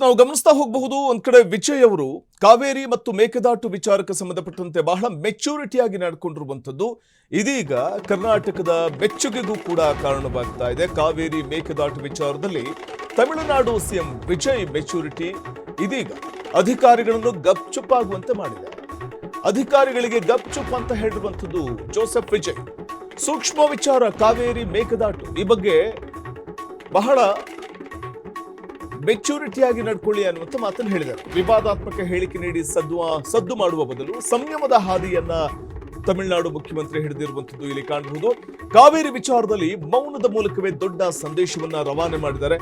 ನಾವು ಗಮನಿಸ್ತಾ ಹೋಗಬಹುದು. ಒಂದ್ ಕಡೆ ವಿಜಯ್ ಅವರು ಕಾವೇರಿ ಮತ್ತು ಮೇಕೆದಾಟು ವಿಚಾರಕ್ಕೆ ಸಂಬಂಧಪಟ್ಟಂತೆ ಬಹಳ ಮೆಚೂರಿಟಿಯಾಗಿ ನಡ್ಕೊಂಡಿರುವಂತದ್ದು ಇದೀಗ ಕರ್ನಾಟಕದ ಬೆಚ್ಚುಗೆಗೂ ಕೂಡ ಕಾರಣವಾಗ್ತಾ ಇದೆ. ಕಾವೇರಿ ಮೇಕೆದಾಟು ವಿಚಾರದಲ್ಲಿ ತಮಿಳುನಾಡು ಸಿಎಂ ವಿಜಯ್ ಮೆಚೂರಿಟಿ ಇದೀಗ ಅಧಿಕಾರಿಗಳನ್ನು ಗಪ್ಚುಪ್ ಆಗುವಂತೆ ಮಾಡಿದೆ. ಅಧಿಕಾರಿಗಳಿಗೆ ಗಪ್ಚುಪ್ ಅಂತ ಹೇಳಿರುವಂತದ್ದು ಜೋಸೆಫ್ ವಿಜಯ್. ಸೂಕ್ಷ್ಮ ವಿಚಾರ ಕಾವೇರಿ ಮೇಕೆದಾಟು, ಈ ಬಗ್ಗೆ ಬಹಳ ಮೆಚೂರಿಟಿಯಾಗಿ ನಡ್ಕೊಳ್ಳಿ ಅನ್ನುವಂತ ಮಾತನ್ನು ಹೇಳಿದ್ದಾರೆ. ವಿವಾದಾತ್ಮಕ ಹೇಳಿಕೆ ನೀಡಿ ಸದ್ದು ಮಾಡುವ ಬದಲು ಸಂಯಮದ ಹಾದಿಯನ್ನ ತಮಿಳುನಾಡು ಮುಖ್ಯಮಂತ್ರಿ ಹಿಡಿದಿರುವಂತದ್ದು ಇಲ್ಲಿ ಕಾಣಬಹುದು. ಕಾವೇರಿ ವಿಚಾರದಲ್ಲಿ ಮೌನದ ಮೂಲಕವೇ ದೊಡ್ಡ ಸಂದೇಶವನ್ನ ರವಾನೆ ಮಾಡಿದ್ದಾರೆ.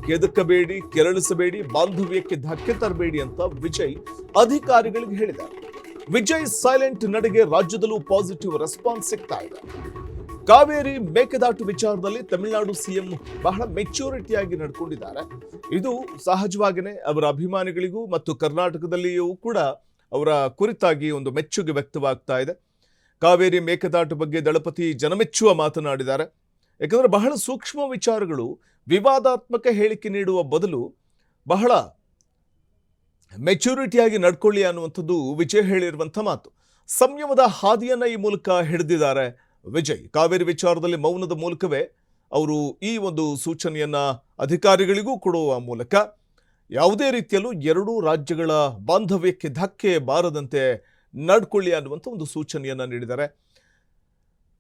ಕೆದಕಬೇಡಿ, ಕೆರಳಿಸಬೇಡಿ, ಬಾಂಧವ್ಯಕ್ಕೆ ಧಕ್ಕೆ ತರಬೇಡಿ ಅಂತ ವಿಜಯ್ ಅಧಿಕಾರಿಗಳಿಗೆ ಹೇಳಿದ್ದಾರೆ. ವಿಜಯ್ ಸೈಲೆಂಟ್ ನಡೆಗೆ ರಾಜ್ಯದಲ್ಲೂ ಪಾಸಿಟಿವ್ ರೆಸ್ಪಾನ್ಸ್ ಸಿಗ್ತಾ ಇದೆ. ಕಾವೇರಿ ಮೇಕೆದಾಟು ವಿಚಾರದಲ್ಲಿ ತಮಿಳುನಾಡು ಸಿಎಂ ಬಹಳ ಮೆಚೂರಿಟಿಯಾಗಿ ನಡ್ಕೊಂಡಿದ್ದಾರೆ. ಇದು ಸಹಜವಾಗಿಯೇ ಅವರ ಅಭಿಮಾನಿಗಳಿಗೂ ಮತ್ತು ಕರ್ನಾಟಕದಲ್ಲಿಯೂ ಕೂಡ ಅವರ ಕುರಿತಾಗಿ ಒಂದು ಮೆಚ್ಚುಗೆ ವ್ಯಕ್ತವಾಗ್ತಾ ಇದೆ. ಕಾವೇರಿ ಮೇಕೆದಾಟು ಬಗ್ಗೆ ದಳಪತಿ ಜನಮೆಚ್ಚುವ ಮಾತನಾಡಿದ್ದಾರೆ. ಯಾಕಂದ್ರೆ ಬಹಳ ಸೂಕ್ಷ್ಮ ವಿಚಾರಗಳು, ವಿವಾದಾತ್ಮಕ ಹೇಳಿಕೆ ನೀಡುವ ಬದಲು ಬಹಳ ಮೆಚೂರಿಟಿಯಾಗಿ ನಡ್ಕೊಳ್ಳಿ ಅನ್ನುವಂಥದ್ದು ವಿಜಯ್ ಹೇಳಿರುವಂಥ ಮಾತು. ಸಂಯಮದ ಹಾದಿಯನ್ನ ಈ ಮೂಲಕ ಹಿಡಿದಿದ್ದಾರೆ ವಿಜಯ್. ಕಾವೇರಿ ವಿಚಾರದಲ್ಲಿ ಮೌನದ ಮೂಲಕವೇ ಅವರು ಈ ಒಂದು ಸೂಚನೆಯನ್ನ ಅಧಿಕಾರಿಗಳಿಗೂ ಕೊಡುವ ಮೂಲಕ ಯಾವುದೇ ರೀತಿಯಲ್ಲೂ ಎರಡೂ ರಾಜ್ಯಗಳ ಬಾಂಧವ್ಯಕ್ಕೆ ಧಕ್ಕೆ ಬಾರದಂತೆ ನಡ್ಕೊಳ್ಳಿ ಅನ್ನುವಂಥ ಒಂದು ಸೂಚನೆಯನ್ನ ನೀಡಿದ್ದಾರೆ.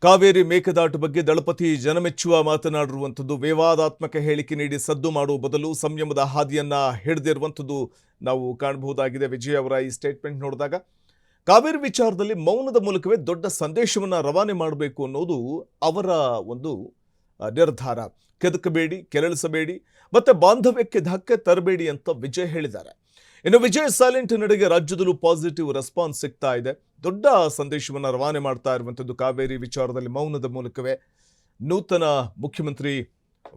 ಕಾವೇರಿ ಮೇಕೆದಾಟು ಬಗ್ಗೆ ದಳಪತಿ ಜನಮೆಚ್ಚುವ ಮಾತನಾಡಿರುವಂಥದ್ದು, ವಿವಾದಾತ್ಮಕ ಹೇಳಿಕೆ ನೀಡಿ ಸದ್ದು ಮಾಡುವ ಬದಲು ಸಂಯಮದ ಹಾದಿಯನ್ನ ಹಿಡಿದಿರುವಂಥದ್ದು ನಾವು ಕಾಣಬಹುದಾಗಿದೆ. ವಿಜಯ್ ಅವರ ಈ ಸ್ಟೇಟ್ಮೆಂಟ್ ನೋಡಿದಾಗ ಕಾವೇರಿ ವಿಚಾರದಲ್ಲಿ ಮೌನದ ಮೂಲಕವೇ ದೊಡ್ಡ ಸಂದೇಶವನ್ನ ರವಾನೆ ಮಾಡಬೇಕು ಅನ್ನೋದು ಅವರ ಒಂದು ನಿರ್ಧಾರ. ಕೆದಕಬೇಡಿ, ಕೆರಳಿಸಬೇಡಿ, ಮತ್ತೆ ಬಾಂಧವ್ಯಕ್ಕೆ ಧಕ್ಕೆ ತರಬೇಡಿ ಅಂತ ವಿಜಯ್ ಹೇಳಿದ್ದಾರೆ. ಇನ್ನು ವಿಜಯ್ ಸೈಲೆಂಟ್ ನಡೆಗೆ ರಾಜ್ಯದಲ್ಲೂ ಪಾಸಿಟಿವ್ ರೆಸ್ಪಾನ್ಸ್ ಸಿಗ್ತಾ ಇದೆ. ದೊಡ್ಡ ಸಂದೇಶವನ್ನ ರವಾನೆ ಮಾಡ್ತಾ ಇರುವಂಥದ್ದು ಕಾವೇರಿ ವಿಚಾರದಲ್ಲಿ ಮೌನದ ಮೂಲಕವೇ. ನೂತನ ಮುಖ್ಯಮಂತ್ರಿ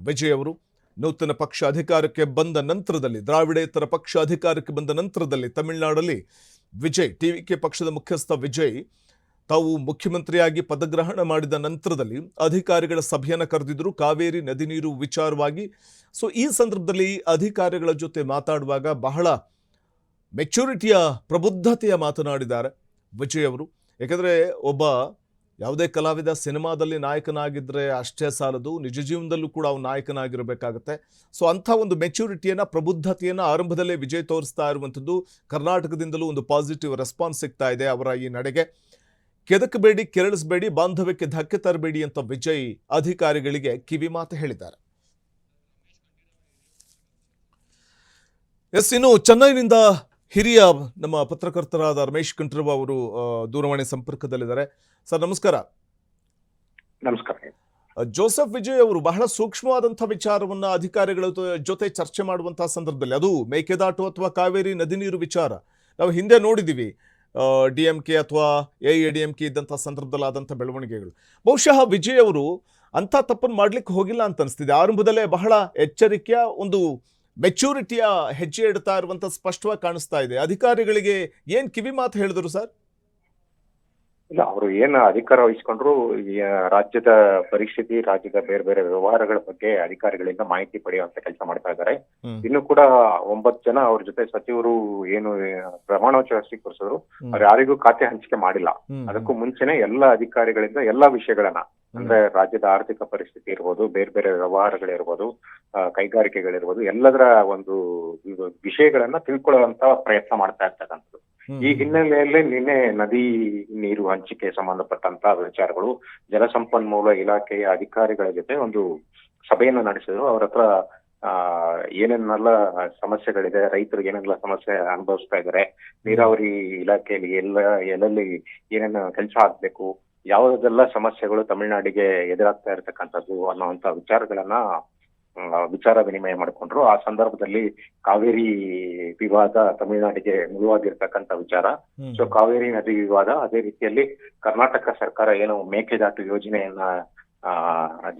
ವಿಜಯ್ ಅವರು ನೂತನ ಪಕ್ಷ ಅಧಿಕಾರಕ್ಕೆ ಬಂದ ನಂತರದಲ್ಲಿ, ದ್ರಾವಿಡೇತರ ಪಕ್ಷ ಅಧಿಕಾರಕ್ಕೆ ಬಂದ ನಂತರದಲ್ಲಿ ತಮಿಳುನಾಡಲ್ಲಿ ವಿಜಯ್, ಟಿವಿಕೆ ಪಕ್ಷದ ಮುಖ್ಯಸ್ಥ ವಿಜಯ್ ತಾವು ಮುಖ್ಯಮಂತ್ರಿಯಾಗಿ ಪದಗ್ರಹಣ ಮಾಡಿದ ನಂತರದಲ್ಲಿ ಅಧಿಕಾರಿಗಳ ಸಭೆಯನ್ನು ಕರೆದಿದ್ರು ಕಾವೇರಿ ನದಿ ನೀರು ವಿಚಾರವಾಗಿ. ಸೊ ಈ ಸಂದರ್ಭದಲ್ಲಿ ಅಧಿಕಾರಿಗಳ ಜೊತೆ ಮಾತಾಡುವಾಗ ಬಹಳ ಮೆಚೂರಿಟಿಯ, ಪ್ರಬುದ್ಧತೆಯ ಮಾತನಾಡಿದ್ದಾರೆ ವಿಜಯ್ ಅವರು. ಯಾಕಂದರೆ ಒಬ್ಬ ಯಾವುದೇ ಕಲಾವಿದ ಸಿನಿಮಾದಲ್ಲಿ ನಾಯಕನಾಗಿದ್ದರೆ ಅಷ್ಟೇ ಸಾಲದು, ನಿಜ ಜೀವನದಲ್ಲೂ ಕೂಡ ಅವನು ನಾಯಕನಾಗಿರಬೇಕಾಗತ್ತೆ. ಸೊ ಅಂಥ ಒಂದು ಮೆಚೂರಿಟಿಯನ್ನು, ಪ್ರಬುದ್ಧತೆಯನ್ನು ಆರಂಭದಲ್ಲೇ ವಿಜಯ್ ತೋರಿಸ್ತಾ ಇರುವಂಥದ್ದು. ಕರ್ನಾಟಕದಿಂದಲೂ ಒಂದು ಪಾಸಿಟಿವ್ ರೆಸ್ಪಾನ್ಸ್ ಸಿಗ್ತಾ ಇದೆ ಅವರ ಈ ನಡೆಗೆ. ಕೆದಕಬೇಡಿ, ಕೆರಳಿಸಬೇಡಿ, ಬಾಂಧವ್ಯಕ್ಕೆ ಧಕ್ಕೆ ತರಬೇಡಿ ಅಂತ ವಿಜಯ್ ಅಧಿಕಾರಿಗಳಿಗೆ ಕಿವಿ ಮಾತು ಹೇಳಿದ್ದಾರೆ. ಇನ್ನು ಚೆನ್ನೈನಿಂದ ಹಿರಿಯ ನಮ್ಮ ಪತ್ರಕರ್ತರಾದ ರಮೇಶ್ ಕಂಠ್ರವ ಅವರು ದೂರವಾಣಿ ಸಂಪರ್ಕದಲ್ಲಿದ್ದಾರೆ. ಸರ್ ನಮಸ್ಕಾರ. ನಮಸ್ಕಾರ. ಜೋಸೆಫ್ ವಿಜಯ್ ಅವರು ಬಹಳ ಸೂಕ್ಷ್ಮವಾದಂತಹ ವಿಚಾರವನ್ನ ಅಧಿಕಾರಿಗಳ ಜೊತೆ ಚರ್ಚೆ ಮಾಡುವಂತಹ ಸಂದರ್ಭದಲ್ಲಿ, ಅದು ಮೇಕೆದಾಟು ಅಥವಾ ಕಾವೇರಿ ನದಿ ನೀರು ವಿಚಾರ ನಾವು ಹಿಂದೆ ನೋಡಿದ್ದೀವಿ. DMK ಅಥವಾ AIADMK ಇದ್ದಂತಹ ಸಂದರ್ಭದಲ್ಲಿ ಆದಂಥ ಬೆಳವಣಿಗೆಗಳು. ಬಹುಶಃ ವಿಜಯ್ ಅವರು ಅಂಥ ತಪ್ಪನ್ನು ಮಾಡ್ಲಿಕ್ಕೆ ಹೋಗಿಲ್ಲ ಅಂತ ಅನಿಸ್ತಿದೆ. ಆರಂಭದಲ್ಲೇ ಬಹಳ ಎಚ್ಚರಿಕೆಯ, ಒಂದು ಮೆಚೂರಿಟಿಯ ಹೆಜ್ಜೆ ಇಡ್ತಾ ಇರುವಂತ ಸ್ಪಷ್ಟವಾಗಿ ಕಾಣಿಸ್ತಾ ಇದೆ. ಅಧಿಕಾರಿಗಳಿಗೆ ಏನ್ ಕಿವಿ ಮಾತು ಹೇಳಿದ್ರು ಸರ್? ಇಲ್ಲ, ಅವರು ಏನು ಅಧಿಕಾರ ವಹಿಸ್ಕೊಂಡ್ರು, ರಾಜ್ಯದ ಪರಿಸ್ಥಿತಿ, ರಾಜ್ಯದ ಬೇರೆ ಬೇರೆ ವ್ಯವಹಾರಗಳ ಬಗ್ಗೆ ಅಧಿಕಾರಿಗಳಿಂದ ಮಾಹಿತಿ ಪಡೆಯುವಂತ ಕೆಲಸ ಮಾಡ್ತಾ ಇದ್ದಾರೆ. ಇನ್ನು ಕೂಡ 9 ಜನ ಅವ್ರ ಜೊತೆ ಸಚಿವರು ಏನು ಪ್ರಮಾಣ ವಚನ ಸ್ವೀಕರಿಸಿದ್ರು, ಅವ್ರು ಯಾರಿಗೂ ಖಾತೆ ಹಂಚಿಕೆ ಮಾಡಿಲ್ಲ. ಅದಕ್ಕೂ ಮುಂಚೆನೆ ಎಲ್ಲ ಅಧಿಕಾರಿಗಳಿಂದ ಎಲ್ಲಾ ವಿಷಯಗಳನ್ನ, ಅಂದ್ರೆ ರಾಜ್ಯದ ಆರ್ಥಿಕ ಪರಿಸ್ಥಿತಿ ಇರ್ಬೋದು, ಬೇರೆ ಬೇರೆ ವ್ಯವಹಾರಗಳಿರ್ಬೋದು, ಕೈಗಾರಿಕೆಗಳಿರ್ಬೋದು, ಎಲ್ಲದರ ಒಂದು ವಿಷಯಗಳನ್ನ ತಿಳ್ಕೊಳ್ಳುವಂತ ಪ್ರಯತ್ನ ಮಾಡ್ತಾ ಇರ್ತಕ್ಕಂಥದ್ದು. ಈ ಹಿನ್ನೆಲೆಯಲ್ಲಿ ನಿನ್ನೆ ನದಿ ನೀರು ಹಂಚಿಕೆ ಸಂಬಂಧಪಟ್ಟಂತ ವಿಚಾರಗಳು ಜಲಸಂಪನ್ಮೂಲ ಇಲಾಖೆಯ ಅಧಿಕಾರಿಗಳ ಜೊತೆ ಒಂದು ಸಭೆಯನ್ನು ನಡೆಸಿದ್ರು. ಅವ್ರ ಹತ್ರ ಏನೇನೆಲ್ಲ ಸಮಸ್ಯೆಗಳಿದೆ, ರೈತರು ಏನೆಲ್ಲ ಸಮಸ್ಯೆ ಅನುಭವಿಸ್ತಾ ಇದ್ದಾರೆ, ನೀರಾವರಿ ಇಲಾಖೆಯಲ್ಲಿ ಎಲ್ಲೆಲ್ಲಿ ಏನೇನು ಕೆಲಸ ಆಗ್ಬೇಕು, ಯಾವುದೆಲ್ಲ ಸಮಸ್ಯೆಗಳು ತಮಿಳುನಾಡಿಗೆ ಎದುರಾಗ್ತಾ ಇರತಕ್ಕಂಥದ್ದು ಅನ್ನುವಂತ ವಿಚಾರ ವಿನಿಮಯ ಮಾಡಿಕೊಂಡ್ರು. ಆ ಸಂದರ್ಭದಲ್ಲಿ ಕಾವೇರಿ ವಿವಾದ ತಮಿಳುನಾಡಿಗೆ ಮುಳುವಾಗಿರ್ತಕ್ಕಂಥ ವಿಚಾರ. ಸೊ ಕಾವೇರಿ ನದಿ ವಿವಾದ, ಅದೇ ರೀತಿಯಲ್ಲಿ ಕರ್ನಾಟಕ ಸರ್ಕಾರ ಏನು ಮೇಕೆದಾಟು ಯೋಜನೆಯನ್ನ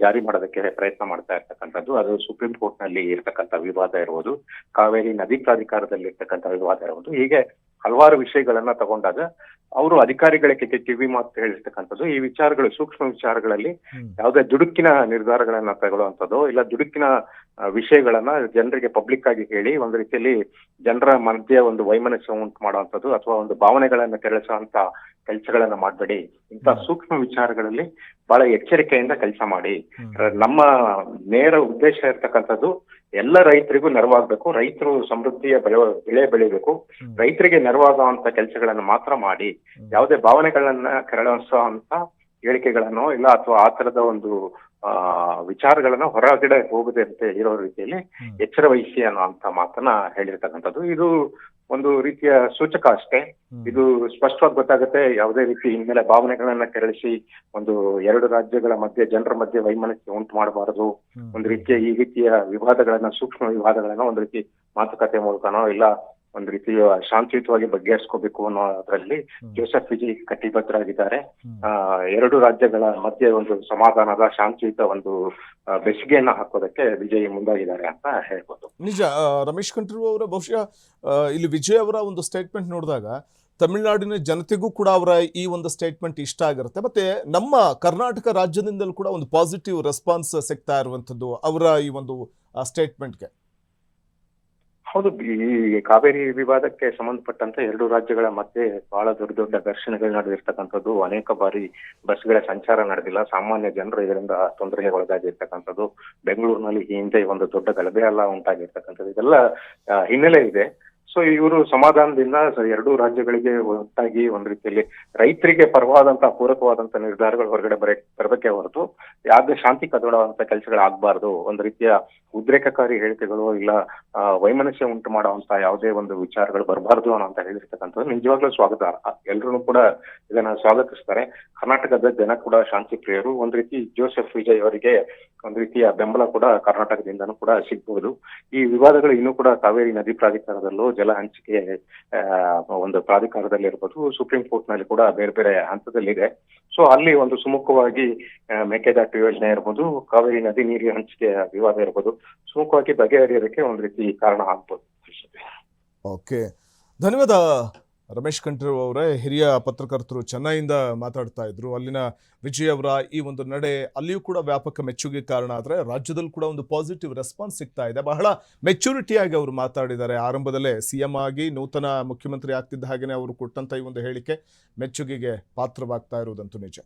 ಜಾರಿ ಮಾಡೋದಕ್ಕೆ ಪ್ರಯತ್ನ ಮಾಡ್ತಾ ಇರ್ತಕ್ಕಂಥದ್ದು, ಅದು ಸುಪ್ರೀಂ ಕೋರ್ಟ್ ನಲ್ಲಿ ಇರ್ತಕ್ಕಂಥ ವಿವಾದ ಇರ್ಬೋದು, ಕಾವೇರಿ ನದಿ ಪ್ರಾಧಿಕಾರದಲ್ಲಿ ಇರ್ತಕ್ಕಂಥ ವಿವಾದ ಇರ್ಬೋದು, ಹೀಗೆ ಹಲವಾರು ವಿಷಯಗಳನ್ನ ತಗೊಂಡಾಗ ಅವರು ಅಧಿಕಾರಿಗಳಿಗೆ ಕಿವಿ ಮಾತು ಹೇಳಿರ್ತಕ್ಕಂಥದ್ದು ಈ ವಿಚಾರಗಳು ಸೂಕ್ಷ್ಮ ವಿಚಾರಗಳಲ್ಲಿ ಯಾವುದೇ ದುಡುಕಿನ ನಿರ್ಧಾರಗಳನ್ನ ತಗೊಳ್ಳುವಂಥದ್ದು ಇಲ್ಲ ದುಡುಕಿನ ವಿಷಯಗಳನ್ನ ಜನರಿಗೆ ಪಬ್ಲಿಕ್ ಆಗಿ ಹೇಳಿ ಒಂದು ರೀತಿಯಲ್ಲಿ ಜನರ ಮಧ್ಯೆ ಒಂದು ವೈಮನಸ್ಸು ಉಂಟು ಮಾಡುವಂಥದ್ದು ಅಥವಾ ಒಂದು ಭಾವನೆಗಳನ್ನ ಕೆರಳಿಸುವಂತ ಕೆಲಸಗಳನ್ನ ಮಾಡಬೇಡಿ. ಇಂಥ ಸೂಕ್ಷ್ಮ ವಿಚಾರಗಳಲ್ಲಿ ಬಹಳ ಎಚ್ಚರಿಕೆಯಿಂದ ಕೆಲಸ ಮಾಡಿ. ನಮ್ಮ ನೇರ ಉದ್ದೇಶ ಇರ್ತಕ್ಕಂಥದ್ದು ಎಲ್ಲ ರೈತರಿಗೂ ನೆರವಾಗಬೇಕು, ರೈತರು ಸಮೃದ್ಧಿಯ ಬೆಳೆ ಬೆಳಿಬೇಕು, ರೈತರಿಗೆ ನೆರವಾಗುವಂತ ಕೆಲಸಗಳನ್ನ ಮಾತ್ರ ಮಾಡಿ. ಯಾವುದೇ ಭಾವನೆಗಳನ್ನ ಕೆರಳಿಸುವಂತ ಹೇಳಿಕೆಗಳನ್ನು ಇಲ್ಲ ಅಥವಾ ಆ ತರದ ಒಂದು ವಿಚಾರಗಳನ್ನ ಹೊರಗಡೆ ಹೋಗದಂತೆ ಇರೋ ರೀತಿಯಲ್ಲಿ ಎಚ್ಚರ ವಹಿಸಿ ಅನ್ನುವಂತ ಮಾತನ್ನ ಹೇಳಿರ್ತಕ್ಕಂಥದ್ದು. ಇದು ಒಂದು ರೀತಿಯ ಸೂಚಕ ಅಷ್ಟೇ. ಇದು ಸ್ಪಷ್ಟವಾಗಿ ಗೊತ್ತಾಗುತ್ತೆ ಯಾವುದೇ ರೀತಿ ಹಿನ್ನೆಲೆ ಭಾವನೆಗಳನ್ನ ಕೆರಳಿಸಿ ಒಂದು ಎರಡು ರಾಜ್ಯಗಳ ಮಧ್ಯೆ ಜನರ ಮಧ್ಯೆ ವೈಮನಸ್ಸು ಉಂಟು ಮಾಡಬಾರದು. ಒಂದು ರೀತಿಯ ಈ ರೀತಿಯ ವಿವಾದಗಳನ್ನ ಸೂಕ್ಷ್ಮ ವಿವಾದಗಳನ್ನ ಒಂದು ರೀತಿ ಮಾತುಕತೆ ಮೂಲಕನೋ ಇಲ್ಲ ಒಂದು ರೀತಿಯ ಶಾಂತಿಯುತವಾಗಿ ಬಗೆಹರಿಸ್ಕೋಬೇಕು ಅನ್ನೋದ್ರಲ್ಲಿ ಜೋಸೆಫ್ ವಿಜಯ್ ಕಟಿಬದ್ಧರಾಗಿದ್ದಾರೆ. ಎರಡು ರಾಜ್ಯಗಳ ಮಧ್ಯೆ ಒಂದು ಸಮಾಧಾನದ ಶಾಂತಿಯುತ ಒಂದು ಬೆಸುಗೆಯನ್ನ ಹಾಕೋದಕ್ಕೆ ವಿಜಯ್ ಮುಂದಾಗಿದ್ದಾರೆ ಅಂತ ಹೇಳ್ಬೋದು. ನಿಜ. ರಮೇಶ್ ಕಂಠೀರವ ಅವರ ಬಹುಶಃ ಇಲ್ಲಿ ವಿಜಯ್ ಅವರ ಒಂದು ಸ್ಟೇಟ್ಮೆಂಟ್ ನೋಡಿದಾಗ ತಮಿಳುನಾಡಿನ ಜನತೆಗೂ ಕೂಡ ಅವರ ಈ ಒಂದು ಸ್ಟೇಟ್ಮೆಂಟ್ ಇಷ್ಟ ಆಗಿರುತ್ತೆ. ಮತ್ತೆ ನಮ್ಮ ಕರ್ನಾಟಕ ರಾಜ್ಯದಿಂದಲೂ ಕೂಡ ಒಂದು ಪಾಸಿಟಿವ್ ರೆಸ್ಪಾನ್ಸ್ ಸಿಗ್ತಾ ಇರುವಂತದ್ದು ಅವರ ಈ ಒಂದು ಸ್ಟೇಟ್ಮೆಂಟ್ಗೆ. ಹೌದು, ಈ ಕಾವೇರಿ ವಿವಾದಕ್ಕೆ ಸಂಬಂಧಪಟ್ಟಂತೆ ಎರಡು ರಾಜ್ಯಗಳ ಮಧ್ಯೆ ಬಹಳ ದೊಡ್ಡ ದೊಡ್ಡ ಘರ್ಷಣೆಗಳು ನಡೆದಿರ್ತಕ್ಕಂಥದ್ದು. ಅನೇಕ ಬಾರಿ ಬಸ್ಗಳ ಸಂಚಾರ ನಡೆದಿಲ್ಲ, ಸಾಮಾನ್ಯ ಜನರು ಇದರಿಂದ ತೊಂದರೆಗೆ ಒಳಗಾಗಿರ್ತಕ್ಕಂಥದ್ದು. ಬೆಂಗಳೂರಿನಲ್ಲಿ ಈ ಹಿಂದೆ ಒಂದು ದೊಡ್ಡ ಗಲಭೆ ಎಲ್ಲ ಉಂಟಾಗಿರ್ತಕ್ಕಂಥದ್ದು. ಇದೆಲ್ಲ ಹಿನ್ನೆಲೆ ಇದೆ. ಸೊ ಇವರು ಸಮಾಧಾನದಿಂದ ಎರಡೂ ರಾಜ್ಯಗಳಿಗೆ ಒಟ್ಟಾಗಿ ಒಂದು ರೀತಿಯಲ್ಲಿ ರೈತರಿಗೆ ಪರವಾದಂತಹ ಪೂರಕವಾದಂತಹ ನಿರ್ಧಾರಗಳು ಹೊರಗಡೆ ಬರಬೇಕೇ ಹೊರತು ಯಾವುದೇ ಶಾಂತಿ ಕದಡುವಂತ ಕೆಲಸಗಳಾಗಬಾರ್ದು. ಒಂದು ರೀತಿಯ ಉದ್ರೇಕಕಾರಿ ಹೇಳಿಕೆಗಳು ಇಲ್ಲ ವೈಮನಸ್ಯ ಉಂಟು ಮಾಡುವಂತ ಯಾವುದೇ ಒಂದು ವಿಚಾರಗಳು ಬರಬಾರ್ದು ಅನ್ನೋ ಹೇಳಿರ್ತಕ್ಕಂಥದ್ದು ನಿಜವಾಗ್ಲೂ ಸ್ವಾಗತ. ಎಲ್ಲರೂ ಕೂಡ ಇದನ್ನ ಸ್ವಾಗತಿಸ್ತಾರೆ. ಕರ್ನಾಟಕದ ಜನ ಕೂಡ ಶಾಂತಿ ಪ್ರಿಯರು. ಒಂದು ರೀತಿ ಜೋಸೆಫ್ ವಿಜಯ್ ಅವರಿಗೆ ಒಂದು ರೀತಿಯ ಬೆಂಬಲ ಕೂಡ ಕರ್ನಾಟಕದಿಂದನೂ ಕೂಡ ಸಿಗ್ಬಹುದು. ಈ ವಿವಾದಗಳು ಇನ್ನೂ ಕೂಡ ಕಾವೇರಿ ನದಿ ಪ್ರಾಧಿಕಾರದಲ್ಲೂ ಜಲ ಹಂಚಿಕೆ ಒಂದು ಪ್ರಾಧಿಕಾರದಲ್ಲಿ ಇರ್ಬೋದು, ಸುಪ್ರೀಂ ಕೋರ್ಟ್ ನಲ್ಲಿ ಕೂಡ ಬೇರೆ ಬೇರೆ ಹಂತದಲ್ಲಿದೆ. ಸೊ ಅಲ್ಲಿ ಒಂದು ಸುಮುಖವಾಗಿ ಮೇಕೆದಾಟು ಯೋಜನೆ ಇರ್ಬೋದು, ಕಾವೇರಿ ನದಿ ನೀರಿನ ಹಂಚಿಕೆ ವಿವಾದ ಇರ್ಬೋದು, ಸುಮುಖವಾಗಿ ಬಗೆಹರಿಯೋದಕ್ಕೆ ಒಂದು ರೀತಿ ಕಾರಣ ಆಗ್ಬೋದು. ಓಕೆ, ಧನ್ಯವಾದ ರಮೇಶ್ ಕಂಠೀರವ ಅವರೇ. ಹಿರಿಯ ಪತ್ರಕರ್ತರು ಚೆನ್ನೈಯಿಂದ ಮಾತಾಡ್ತಾ ಇದ್ರು. ಅಲ್ಲಿನ ವಿಜಯ್ ಅವರ ಈ ಒಂದು ನಡೆ ಅಲ್ಲಿಯೂ ಕೂಡ ವ್ಯಾಪಕ ಮೆಚ್ಚುಗೆ ಕಾರಣ ಆದರೆ ರಾಜ್ಯದಲ್ಲೂ ಕೂಡ ಒಂದು ಪಾಸಿಟಿವ್ ರೆಸ್ಪಾನ್ಸ್ ಸಿಗ್ತಾ ಇದೆ. ಬಹಳ ಮೆಚುರಿಟಿಯಾಗಿ ಅವರು ಮಾತಾಡಿದ್ದಾರೆ. ಆರಂಭದಲ್ಲೇ CM ಆಗಿ ನೂತನ ಮುಖ್ಯಮಂತ್ರಿ ಆಗ್ತಿದ್ದ ಹಾಗೆಯೇ ಅವರು ಕೊಟ್ಟಂತ ಈ ಒಂದು ಹೇಳಿಕೆ ಮೆಚ್ಚುಗೆಗೆ ಪಾತ್ರವಾಗ್ತಾ ಇರುವುದಂತೂ ನಿಜ.